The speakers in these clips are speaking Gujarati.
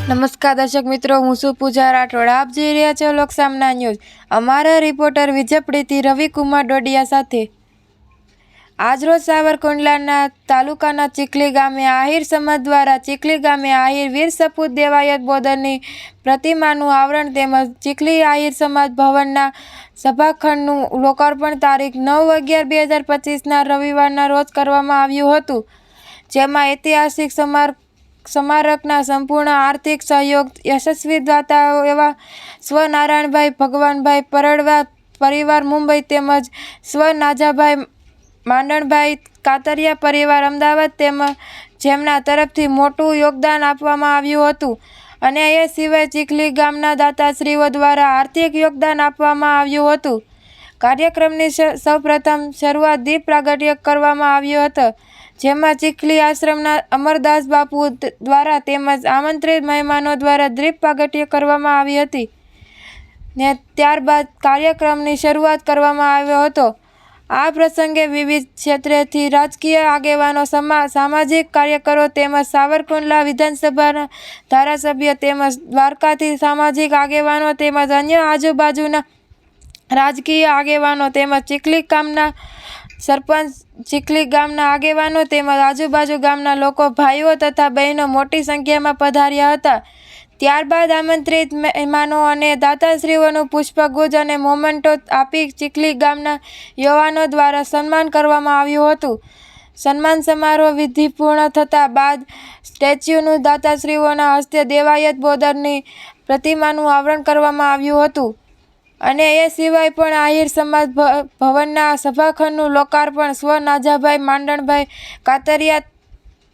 નમસ્કાર દર્શક મિત્રો, હું છું પૂજા રાઠોડ. આપ જોઈ રહ્યા છો લોકસામના ન્યૂઝ. અમારા રિપોર્ટર વિજયપ્રીતિ રવિકુમાર ડોડિયા સાથે. આજરોજ સાવરકુંડલાના તાલુકાના ચીખલી ગામે આહિર સમાજ દ્વારા ચીખલી ગામે આહિર વીર સપૂત દેવાયત બોદરની પ્રતિમાનું આવરણ તેમજ ચીખલી આહિર સમાજ ભવનના સભાખંડનું લોકાર્પણ તારીખ 9/11/2025ના રવિવારના રોજ કરવામાં આવ્યું હતું, જેમાં ઐતિહાસિક સ્મારકના સંપૂર્ણ આર્થિક સહયોગ યશસ્વી દાતાઓ એવા સ્વ નારાયણભાઈ ભગવાનભાઈ પરડવા પરિવાર મુંબઈ તેમજ સ્વ નાજાભાઈ માંડણભાઈ કાતરિયા પરિવાર અમદાવાદ જેમના તરફથી મોટું યોગદાન આપવામાં આવ્યું હતું અને એ સિવાય ચીખલી ગામના દાતાશ્રીઓ દ્વારા આર્થિક યોગદાન આપવામાં આવ્યું હતું. કાર્યક્રમની સૌપ્રથમ શરૂઆત દીપ પ્રાગટ્ય કરવામાં આવ્યો હતો, જેમાં ચીખલી આશ્રમના અમરદાસ બાપુ દ્વારા તેમજ આમંત્રિત મહેમાનો દ્વારા દીપ પ્રાગટ્ય કરવામાં આવી હતી ને ત્યારબાદ કાર્યક્રમની શરૂઆત કરવામાં આવ્યો હતો. આ પ્રસંગે વિવિધ ક્ષેત્રેથી રાજકીય આગેવાનો, સામાજિક કાર્યકરો તેમજ સાવરકુંડલા વિધાનસભાના ધારાસભ્યો તેમજ દ્વારકાથી સામાજિક આગેવાનો તેમજ અન્ય આજુબાજુના રાજકીય આગેવાનો તેમજ ચીખલી ગામના સરપંચ, ચીખલી ગામના આગેવાનો તેમજ આજુબાજુ ગામના લોકો, ભાઈઓ તથા બહેનો મોટી સંખ્યામાં પધાર્યા હતા. ત્યારબાદ આમંત્રિત મહેમાનો અને દાતાશ્રીઓનું પુષ્પગુચ્છ અને મોમેન્ટો આપી ચીખલી ગામના યુવાનો દ્વારા સન્માન કરવામાં આવ્યું હતું. સન્માન સમારોહ વિધિ પૂર્ણ થતા બાદ સ્ટેચ્યુનું દાતાશ્રીઓના હસ્તે દેવાયત બોદરની પ્રતિમાનું આવરણ કરવામાં આવ્યું હતું અને એ સિવાય પણ આહિર સમાજ ભવનના સભાખંડનું લોકાર્પણ સ્વ નાજાભાઈ માંડણભાઈ કાતરિયા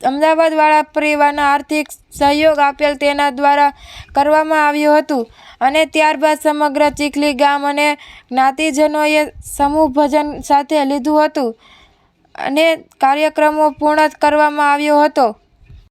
અમદાવાદવાળા પરિવારના આર્થિક સહયોગ આપેલ તેના દ્વારા કરવામાં આવ્યું હતું અને ત્યારબાદ સમગ્ર ચીખલી ગામ અને જ્ઞાતિજનોએ સમૂહ ભજન સાથે લીધું હતું અને કાર્યક્રમો પૂર્ણ કરવામાં આવ્યો હતો.